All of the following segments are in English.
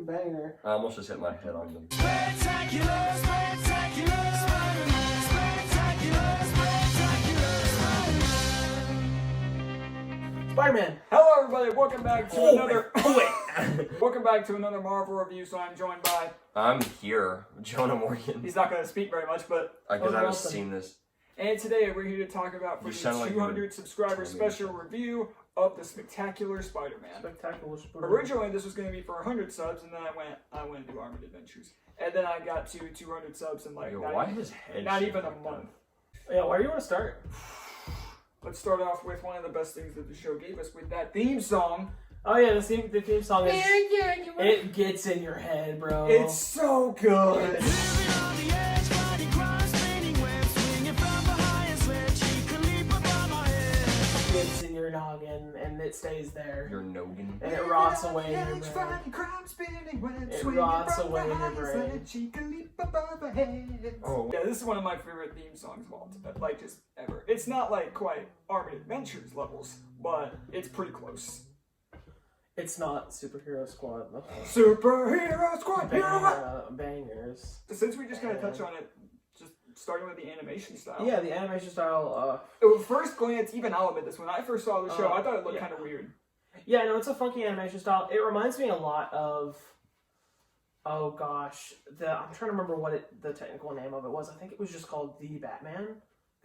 Banger. I almost just hit my head on them. Spectacular, spectacular Spider-Man. Spectacular, spectacular Spider-Man. Spider-Man. Hello, everybody. Welcome back to another. Wait. Welcome back to another Marvel review. So I'm joined by. I'm here, Jonah Morgan. He's not going to speak very much, but. Because I haven't seen this. And today we're here to talk about for You the sound like 200 subscriber special review of the Spectacular Spider-Man. Spectacular Spider-Man. Originally, this was going to be for 100 subs, and then I went to Armored Adventures, and then I got to 200 subs in like Yo, not, why his head not shaped even a like month. Yeah, where do you want to start? Let's start off with one of the best things that the show gave us with that theme song. Oh yeah, the theme song is. It gets in your head, bro. It's so good. Living on the edge, fighting crime, spinning webs, swinging from the highest ledge. He could leap above my head. Gets in your noggin and it stays there. Your noggin. And it rots away in your brain. It rots away in your brain. Oh, Yeah, this is one of my favorite theme songs of all time, like just ever. It's not like quite Armored Adventures levels, but it's pretty close. It's not Superhero Squad. No. Superhero Squad, hero! Bangers. Since we just kind of touch on it, just starting with the animation style. Yeah, the animation style. At first glance, even I'll admit this, when I first saw the show, I thought it looked yeah. kind of weird. Yeah, no, it's a funky animation style. It reminds me a lot of. Oh gosh, I'm trying to remember what the technical name of it was. I think it was just called The Batman,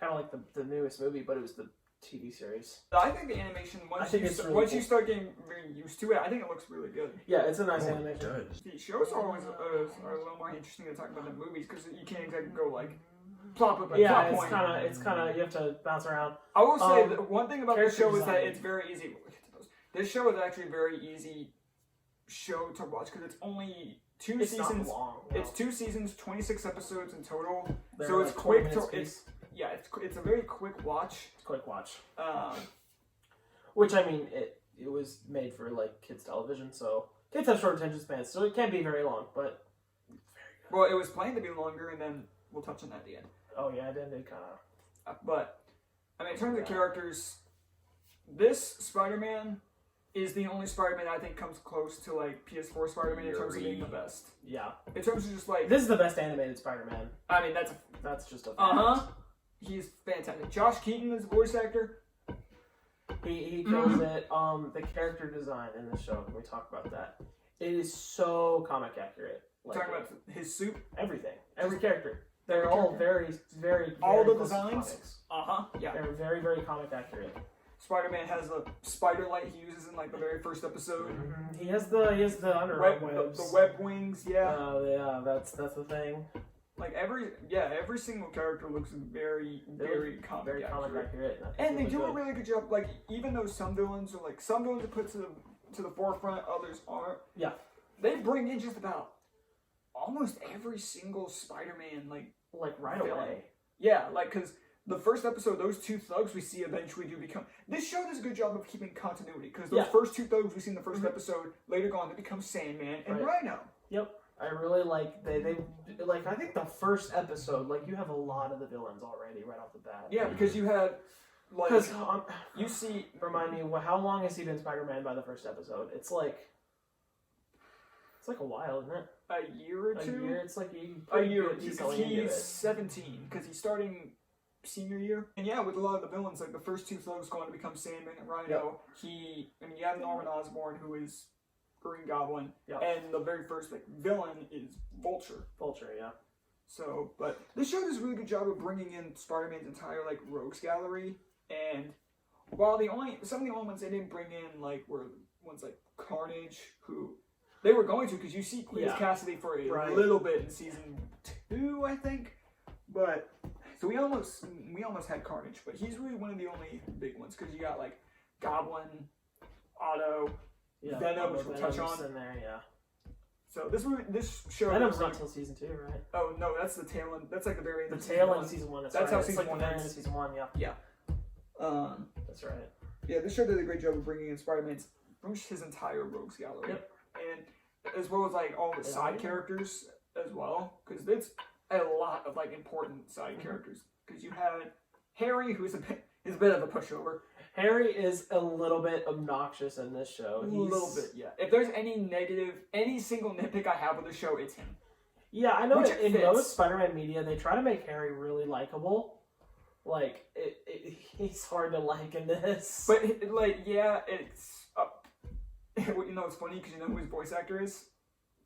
kind of like the newest movie, but it was the TV series. I think the animation, once you start getting very used to it, I think it looks really good. Yeah, it's a nice it animation. does. The shows are always are a little more interesting to talk about than movies, because you can't exactly go like plop up a Yeah, plot it's point. kind of you have to bounce around. I will say that one thing about the character show is that design. it's very easy. We'll get to those. This show is actually a very easy show to watch because it's only two It's seasons. not long. No. It's 2 seasons, 26 episodes in total. They're So it's like 20 quick. minutes piece. It's a very quick watch. Quick watch. Which Which I mean, it was made for like kids television, so kids have short attention spans, so it can't be very long, but it's very good. well, it was planned to be longer, and then we'll touch on that at the end. Oh yeah, it ended kind of. But I mean, in terms of characters, this Spider-Man is the only Spider-Man I think comes close to like PS4 Spider-Man in terms of being the best. Yeah, In terms of just like, this is the best animated Spider-Man. I mean, That's just a. he's fantastic. Josh Keaton is the voice actor. He kills it. The character design in the show, can we talk about that? It is so comic accurate. Like, Talking about his suit. everything, every character. They're Every all character. very All the close to designs? comics. Yeah. They're very comic accurate. Spider-Man has a spider light he uses in like the very first episode. He has the underarm webs. The web wings, yeah. Oh yeah, that's the thing. Like every single character looks very comic Very comic accurate. accurate. And they do a really good job. Like even though some villains are put to the forefront, others aren't. Yeah. They bring in just about almost every single Spider-Man Like right villain. away. Yeah, like because the first episode, those two thugs we see eventually do become. This show does a good job of keeping continuity because those first two thugs we see in the 1st episode later on they become Sandman and Rhino. Yep. I really like they like I think the first episode like you have a lot of the villains already right off the bat. Yeah, because you had like Because you see. remind me how long has he been Spider-Man by the first episode? It's like a while, isn't it? A year or two? A year. It's like A year. He's 17 because he's starting senior year. And yeah, with a lot of the villains, like the first two thugs going to become Sandman and Rhino. You have Norman Osborn who is Green Goblin, and the very first villain is Vulture. Vulture, yeah. So, but this show does a really good job of bringing in Spider-Man's entire rogues gallery. And while some of the only ones they didn't bring in were ones like Carnage, who they were going to because you see Cletus Cassidy for a little bit in season 2, I think. But so we almost had Carnage, but he's really one of the only big ones because you got Goblin, Otto. Yeah, Venom, which we'll touch on. In there, yeah. So this show. Venom's not till season 2, right? Oh no, that's the tail end. That's like the very end. The tail end of season 1. That's how season 1 ends. Season 1, yeah. Yeah. That's right. Yeah, this show did a great job of bringing in Spider-Man's his entire rogues gallery, and as well as all the side characters as well, because it's a lot of important side characters. Because you had Harry, who's a bit of a pushover. Harry is a little bit obnoxious in this show. A little bit, yeah. If there's any single nitpick I have with the show, it's him. Yeah, I know Which that in fits. most Spider-Man media, they try to make Harry really likable. Like, he's hard to like in this. But, like, yeah, it's... you know, it's funny because you know who his voice actor is?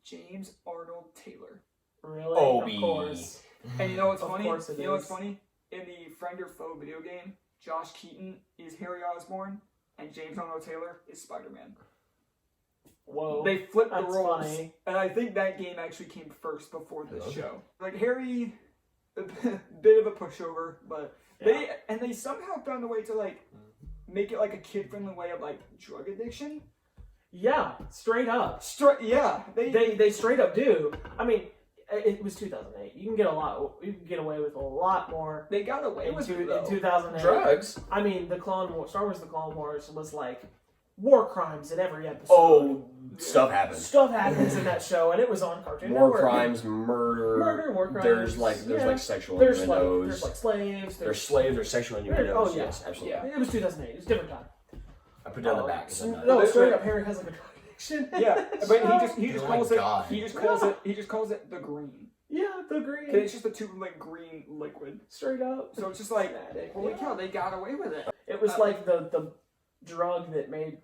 James Arnold Taylor. Really? Obi. Of course. And you know what's Of funny? course it You know what's is. funny? In the Friend or Foe video game, Josh Keaton is Harry Osborn, and James Arnold Taylor is Spider-Man. Whoa. They flipped the That's roles, funny. and I think that game actually came first before this Okay. show. Like Harry, a bit of a pushover, but Yeah. they somehow found a way to like make it like a kid-friendly way of like drug addiction. Yeah, straight up. Yeah, They straight up do. I mean, it was 2008. You can get away with a lot more they got away in, with it in though. 2008. Drugs? I mean, Star Wars: The Clone Wars was like war crimes in every episode. Oh, stuff happens. Stuff happens in that show, and it was on Cartoon War Network. crimes, murder. War crimes. There's like yeah. sexual There's innuendos. like slaves. There's slaves. There's sexual innuendos. Oh, yeah. Yes, absolutely. Yeah. It was 2008. It was a different time. I put down the back. 'cause I'm not- No, straight up, Harry has like a drug addiction. Yeah, but he just Oh calls my it God. he just calls it the green. Yeah, the 'Cause green. it's just a tube of like green liquid. Straight up. So it's just like, Static, holy yeah. cow, they got away with it. It was like the drug that made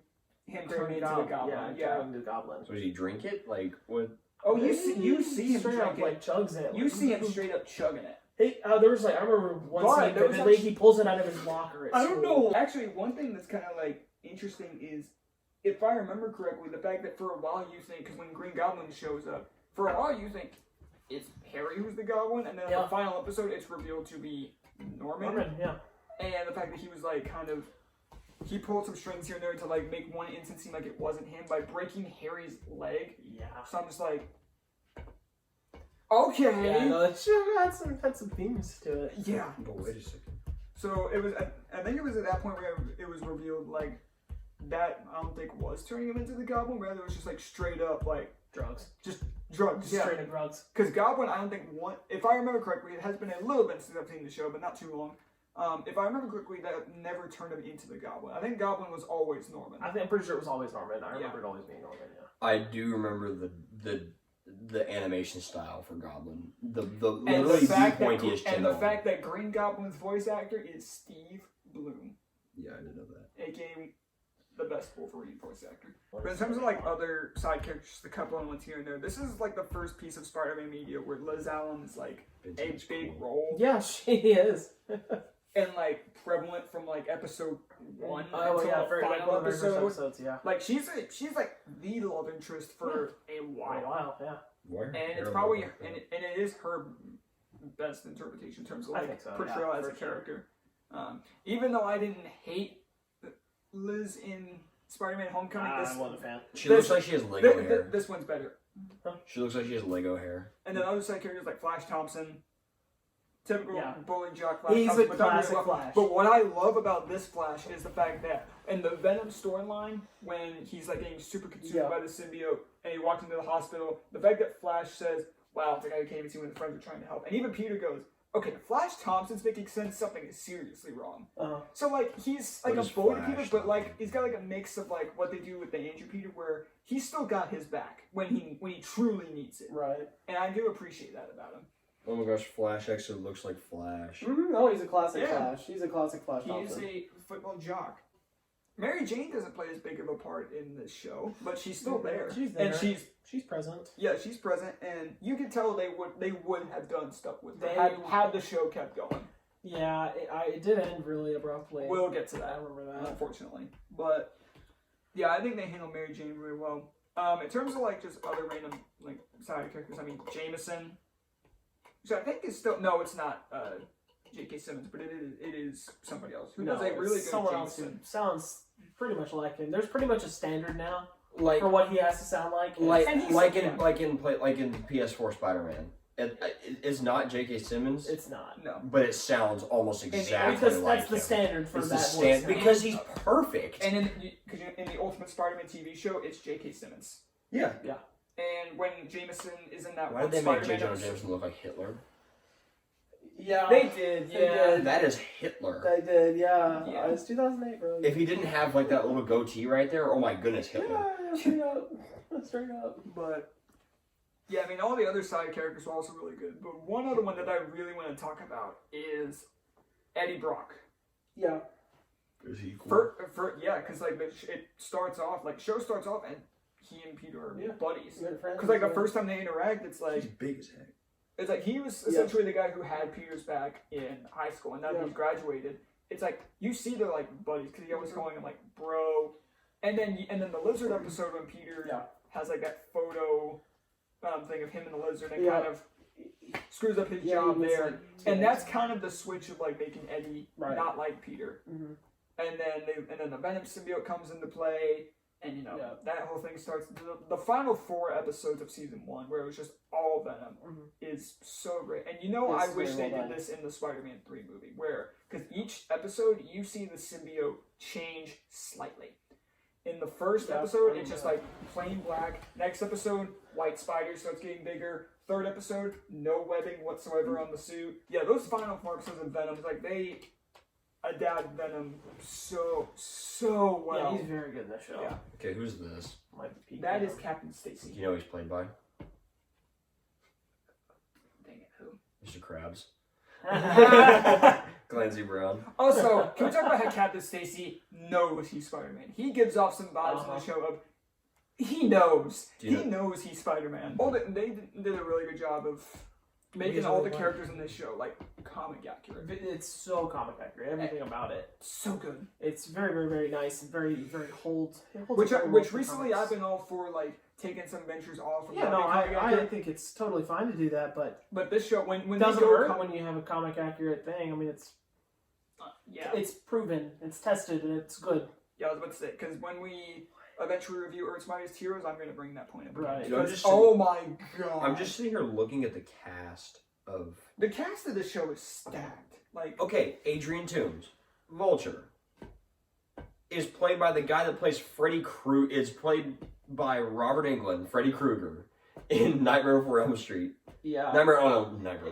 Him turn into the Goblin. Yeah, turn into the Goblin. So does he drink it? Like what? Oh, you see him straight up drink like it. chugs it. You see him straight up chugging it. Hey, there was like I remember one But scene there was vividly. actually- He pulls it out of his locker. At I don't school. know. Actually, one thing that's kind of like interesting is, if I remember correctly, the fact that for a while you think, because when Green Goblin shows up, for a while you think it's Harry who's the Goblin, and then in Yeah. the final episode it's revealed to be Norman. Yeah. And the fact that he was like kind of, he pulled some strings here and there to like make one instance seem like it wasn't him by breaking Harry's leg. Yeah. So I'm just like, okay. Yeah, no, that show had some themes to it. Yeah. But wait a second. So it was. I think it was at that point where it was revealed like that. I don't think was turning him into the Goblin. Rather, it was just like straight up like Drugs. just drugs. Yeah. Straight up drugs. Because Goblin, I don't think one. If I remember correctly, it has been a little bit since I've seen the show, but not too long. If I remember correctly, that never turned him into the Goblin. I think Goblin was always Norman. I'm pretty sure it was always Norman. I remember it always being Norman. Yeah. I do remember the animation style for Goblin. The And literally the fact pointiest that, chin and the bone. fact that Green Goblin's voice actor is Steve Bloom, Yeah, I didn't know that. aka the best Wolverine voice actor. But in terms of like other side characters, just a couple of ones here and there, this is like the first piece of Spider-Man media where Liz Allen is like a Vince's big cool. role Yeah, she is. and like prevalent from like episode 1 Oh until yeah, the very final like first episode. episodes. Yeah. Like she's like the love interest for a For a while. while. Yeah. Where? And it's Harold probably Lloyd. and it is her best interpretation in terms of I like think so, portrayal yeah, as a for sure. character. Even though I didn't hate Liz in Spider-Man: Homecoming, I wasn't a fan. She looks like she has Lego hair. this one's better. She looks like she has Lego hair. And then other side characters like Flash Thompson, typical Yeah. bully jock Flash He's Thompson. a but don't get me classic wrong, Flash. But what I love about this Flash is the fact that in the Venom storyline, when he's like getting super consumed Yeah. by the symbiote and he walks into the hospital, the fact that Flash says, "Wow, it's the guy who came and see when the friends were trying to help," and even Peter goes, "Okay, Flash Thompson's making sense. Something is seriously wrong." Uh, So like he's like What a is bully Flash Peter, but like Thompson? he's got like a mix of like what they do with the Andrew Peter, where he's still got his back when he truly needs it, right. and I do appreciate that about him. Oh my gosh, Flash actually looks like Flash. Mm-hmm. Oh, he's a classic Yeah. Flash. He's a classic Flash. He is Thompson. a football jock. Mary Jane doesn't play as big of a part in this show, but she's still there. She's there. And She's present. she's present, and you can tell they would have done stuff with her They- had the show kept going. Yeah, it did end really abruptly. We'll get to I that, remember that. unfortunately. But yeah, I think they handle Mary Jane really well. In terms of like just other random like side characters, I mean Jameson, which I think is still it's not J.K. Simmons, but it is somebody else who does a really it's good someone else who Jameson. sounds pretty much like him. There's pretty much a standard now Like for what he has to sound like. And he's- like yeah. in PS4 Spider-Man. It's not J.K. Simmons, It's not. No. but it sounds almost exactly Because like that's the him. standard for It's that the voice stand now. because he's perfect. And in the Ultimate Spider-Man TV show, it's J.K. Simmons. Yeah. And when Jameson is in that Why one did they make Spider-Man J. Jonah episode- Jameson look like Hitler? Yeah. They did, They yeah. did. That is Hitler. They did, yeah. Yeah. It's 2008, bro. If he didn't have like that little goatee right there, oh my goodness, Hitler. Yeah, straight up. Straight up. But yeah, I mean, all the other side characters were also really good. But one other one that I really want to talk about is Eddie Brock. Yeah. Is he cool? Yeah, because like it starts off like show starts off and he and Peter are Yeah. buddies. Good friends. Because like the first time they interact, it's He's like big as heck. it's like he was essentially the guy who had Peter's back in high school, and now that he's graduated, it's like you see they're like buddies because he always calling him like bro, and then the lizard episode when Peter has like that photo thing of him and the lizard and kind of screws up his job there, like, and that's kind of the switch of like making Eddie not like Peter, Mm-hmm. and then the Venom symbiote comes into play. And you know that whole thing starts. The final 4 episodes of season 1, where it was just all Venom, is so great. And you know, I wish they did this in the Spider-Man 3 movie, where because each episode you see the symbiote change slightly. In the first episode, it's just like plain black. Next episode, white spider starts getting bigger. Third episode, no webbing whatsoever on the suit. Yeah, those final 4 episodes of Venom, like they adapt Venom so well. Yeah, he's very good in that show. Yeah. Okay, who's this? That is Captain Stacy. Do you know who he's played by? Dang it, who? Mr. Krabs. Clancy Brown. Also, can we talk about how Captain Stacy knows he's Spider-Man? He gives off some vibes in the show of he knows. He knows he's Spider-Man. They did a really good job of making all the characters in this show like comic accurate. It's so comic accurate. Everything about it. So good. It's very, very, very nice and very, very holds. Which recently I've been all for like taking some ventures off. Yeah, no, I think it's totally fine to do that, but this show when it doesn't hurt when you have a comic accurate thing. I mean, it's it's proven, it's tested, and it's good. Yeah, I was about to say because when we eventually review Earth's Mightiest Heroes, I'm going to bring that point up. Right. Dude, oh my god. I'm just sitting here looking at the cast of... The cast of this show is stacked. Like, okay, Adrian Toomes, Vulture, is played by the guy that plays Freddy Krueger. Is played by Robert Englund, Freddy Krueger, in Nightmare Before Elm Street. Yeah. Nightmare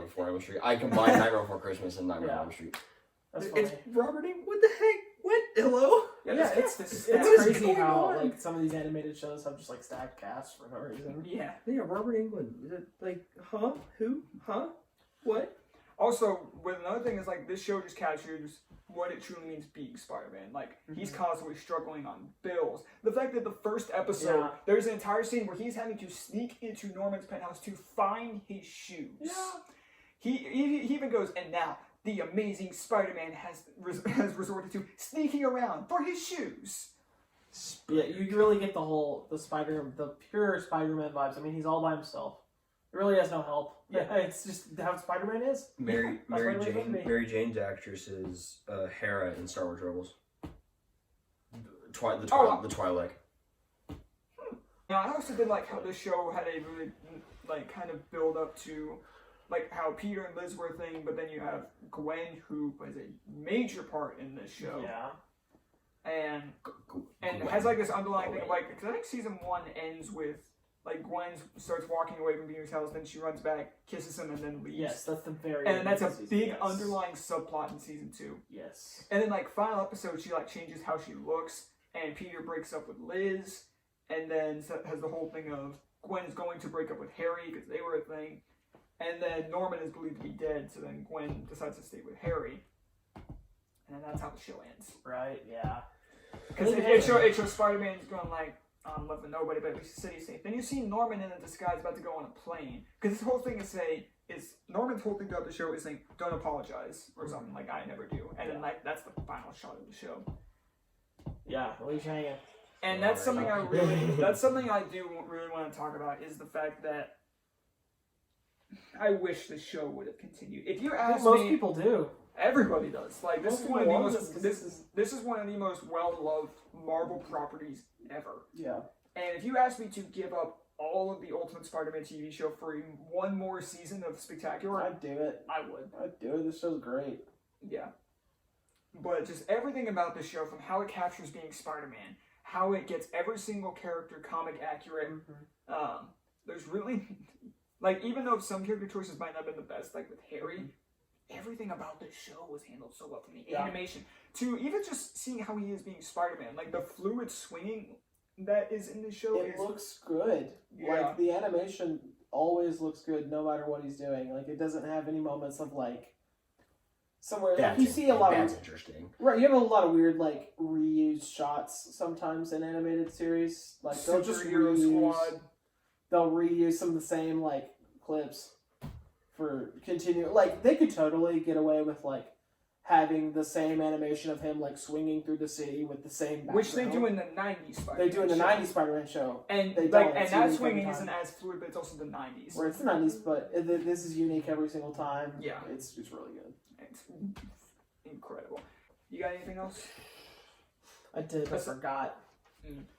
Before Elm Street. I combined Nightmare Before Christmas and Nightmare Before Elm Street. That's funny. It's Robert Englund. What the heck? What? Hello? Yeah, it's crazy how like some of these animated shows have just like stacked casts for no reason. Yeah. Yeah, Robert Englund. Like, huh? Who? Huh? What? Also, with another thing is like this show just captures what it truly means being Spider-Man. Like he's constantly struggling on bills. The fact that the first episode there's an entire scene where he's having to sneak into Norman's penthouse to find his shoes. Yeah. He even goes, and now the amazing Spider-Man has resorted to sneaking around for his shoes. Yeah, you really get the pure Spider-Man vibes. I mean, he's all by himself. He really has no help. Yeah, it's just how Spider-Man is. Mary Jane's actress is Hera in Star Wars Rebels. The Twi'lek. Now, I also did like how this show had a really like kind of build up to like how Peter and Liz were a thing, but then you have Gwen, who plays a major part in this show. Yeah. And has like this underlying thing of like, because I think season 1 ends with like Gwen starts walking away from Peter's house, then she runs back, kisses him, and then leaves. Yes, that's the very and that's a season, big underlying subplot in season 2. Yes. And then like final episode, she like changes how she looks, and Peter breaks up with Liz, and then has the whole thing of Gwen's going to break up with Harry because they were a thing. And then Norman is believed to be dead, so then Gwen decides to stay with Harry. And then that's how the show ends. Right, yeah. Because it shows Spider-Man's going like, I'm loving nobody, but at least the city's safe. Then you see Norman in a disguise about to go on a plane. Because his whole thing is Norman's whole thing throughout the show is saying, don't apologize, or something like I never do. And then like that's the final shot of the show. Yeah, leaves you hanging. And that's something I do really want to talk about is the fact that I wish the show would have continued. If you ask me, most people do. Everybody does. Like this is one of the most this is one of the most well-loved Marvel properties ever. Yeah. And if you ask me to give up all of the Ultimate Spider-Man TV show for one more season of Spectacular, I'd do it. I would. I'd do it. This show's great. Yeah. But just everything about the show, from how it captures being Spider-Man, how it gets every single character comic accurate. There's really like, even though some character choices might not have been the best, like with Harry, everything about this show was handled so well, from the Yeah. animation to even just seeing how he is being Spider-Man. Like the fluid swinging that is in this show It is looks good. Yeah. Like the animation always looks good, no matter what he's doing. Like it doesn't have any moments of like somewhere. Like, you see a lot That's of interesting. right. You have a lot of weird like reused shots sometimes in animated series. Like they'll just Superhero reuse. Squad. They'll reuse some of the same like clips for continue. Like they could totally get away with like having the same animation of him like swinging through the city with the same background. Which they do in the 90s Spider-Man They do in the show. 90s Spider-Man show. And They like, don't. and It's that unique swinging every isn't time. as fluid, but it's also the 90s. Where it's the 90s, but this is unique every single time. Yeah. It's really good. It's incredible. You got anything else? I did, but forgot.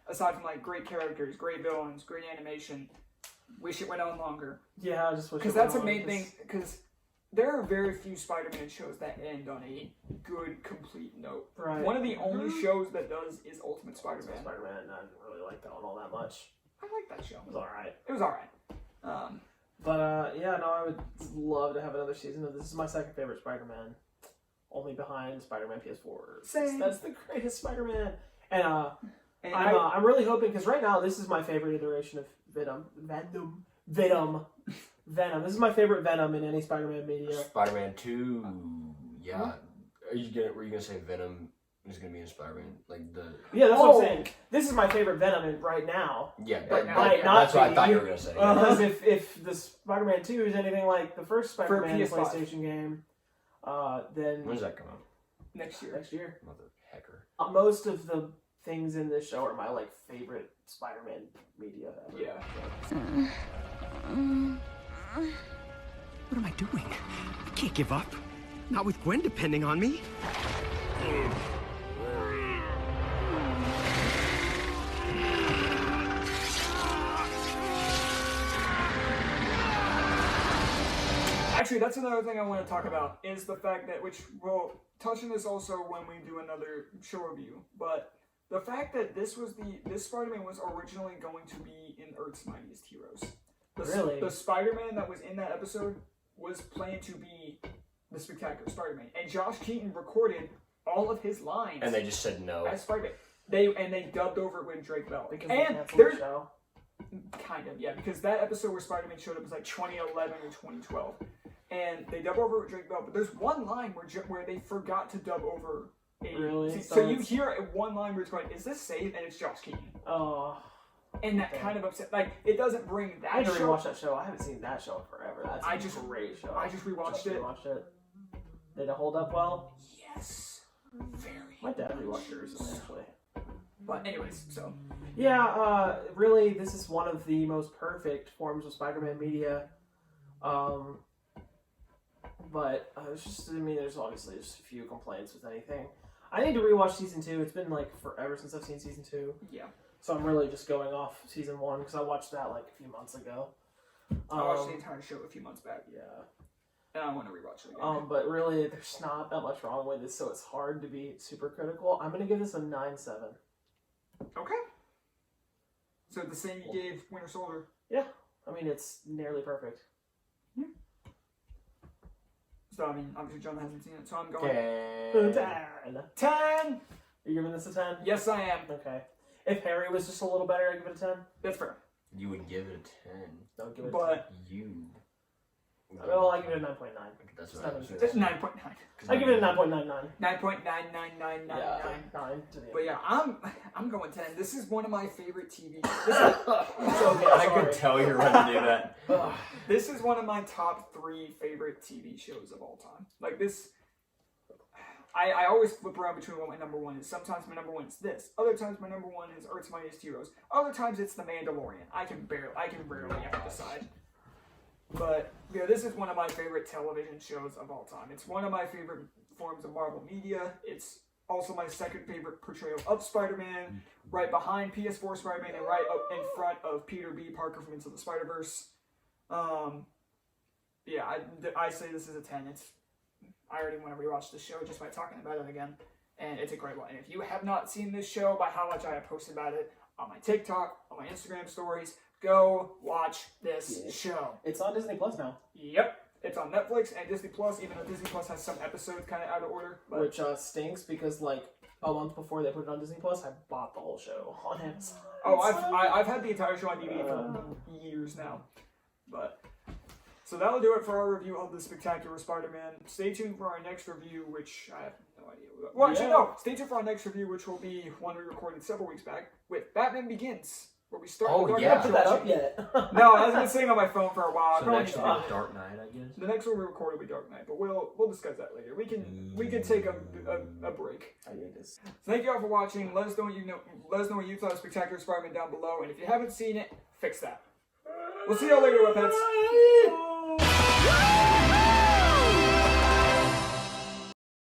Aside from like great characters, great villains, great animation, wish it went on longer. Yeah, I just wish Because it that's went the on, main thing. Because there are very few Spider-Man shows that end on a good, complete note. Right. One of the only shows that does is Ultimate Spider-Man. Spider-Man, I didn't really like that one all that much. I like that show. It was alright. It was alright. But, yeah, no, I would love to have another season of this. This is my second favorite Spider-Man. Only behind Spider-Man PS4. Same. That's the greatest Spider-Man. And, And I'm really hoping, because right now this is my favorite iteration of Venom. This is my favorite Venom in any Spider-Man media. Spider-Man 2. Yeah. Were you gonna say Venom is gonna be in Spider-Man? Like the. Yeah, that's what I'm saying. This is my favorite Venom right now. Yeah, But that's what I thought you were gonna say. Yeah. Because if the Spider-Man 2 is anything like the first Spider-Man PS5. PlayStation game, then When does that come out? next year. next year. Mother hecker. Most of the things in this show are my like favorite Spider-Man media ever. Yeah. What am I doing? I can't give up. Not with Gwen depending on me. Actually, that's another thing I want to talk about, is the fact that, which we'll touch on this also when we do another show review, but the fact that this Spider-Man was originally going to be in Earth's Mightiest Heroes. Really? The Spider-Man that was in that episode was planned to be the Spectacular Spider-Man, and Josh Keaton recorded all of his lines And they just said no. as Spider-Man. They dubbed over it with Drake Bell. Because they And canceled the there's show. kind of, yeah, because that episode where Spider-Man showed up was like 2011 or 2012, and they dub over with Drake Bell. But there's one line where they forgot to dub over a. Really? So So you it's- hear one line where it's going, "Is this safe?" and it's Josh Keaton, Oh, and that kind of upset. Like it doesn't bring that. I had to show. rewatch that show. I haven't seen that show in forever. That's I a just- great show. I just rewatched it. Rewatched it. Did it hold up well? Yes, very. My dad rewatched it recently, actually. But anyways, so Yeah, really, this is one of the most perfect forms of Spider-Man media. But it's just, I mean, there's obviously just a few complaints with anything. I need to rewatch season 2. It's been like forever since I've seen season 2. yeah, So I'm really just going off season 1 because I watched that like a few months ago. I watched the entire show a few months back, Yeah. and I want to rewatch it again. But really, there's not that much wrong with it, so it's hard to be super critical. I'm going to give this a 9.7. Okay. So the same you gave Winter Soldier. Yeah. I mean, it's nearly perfect. So I mean, obviously John hasn't seen it, so I'm going 10. 10. Are you giving this a 10? Yes, I am. Okay. If Harry was just a little better, I'd give it a 10. That's fair. You would give it a 10. Don't give it a But You. 10. Well, I give it a 9.9. That's It's what I not was a- it's saying. 9.9. I give it a 9.99. 9.99999. Yeah, 9 to the end. But yeah, I'm going 10. This is one of my favorite TV. I could tell you were going to do that. This is one of my top 3 favorite TV shows of all time. Like this, I always flip around between what my number 1 is. Sometimes my number 1 is this. Other times my number 1 is Earth's Mightiest Heroes. Other times it's The Mandalorian. I can rarely have to decide. But yeah, this is one of my favorite television shows of all time. It's one of my favorite forms of Marvel media. It's also my second favorite portrayal of Spider-Man, right behind PS4 Spider-Man and right up in front of Peter B. Parker from Into the Spider-Verse. Yeah, I say this is a 10. I already want to rewatch the show just by talking about it again, and it's a great one. And if you have not seen this show, by how much I have posted about it on my TikTok, on my Instagram stories, go watch this show. It's on Disney Plus now. Yep. It's on Netflix and Disney Plus, even though Disney Plus has some episodes kind of out of order. But Which stinks because like a month before they put it on Disney Plus, I bought the whole show on Amazon. oh, I've had the entire show on DVD for years now. But so that'll do it for our review of the Spectacular Spider-Man. Stay tuned for our next review, which I have no idea. Well, actually, no. Stay tuned for our next review, which will be one we recorded several weeks back with Batman Begins, where we start. Oh, the Dark yeah. Knight Put that Trilogy. up yet? No, I've been sitting on my phone for a while. I So probably next need will to- be Dark Knight, I guess. The next one we recorded will be Dark Knight, but we'll discuss that later. We can take a break. I need this. So thank you all for watching. Let us know what you thought of Spectacular Spider-Man down below, and if you haven't seen it, fix that. We'll see y'all later, Webheads.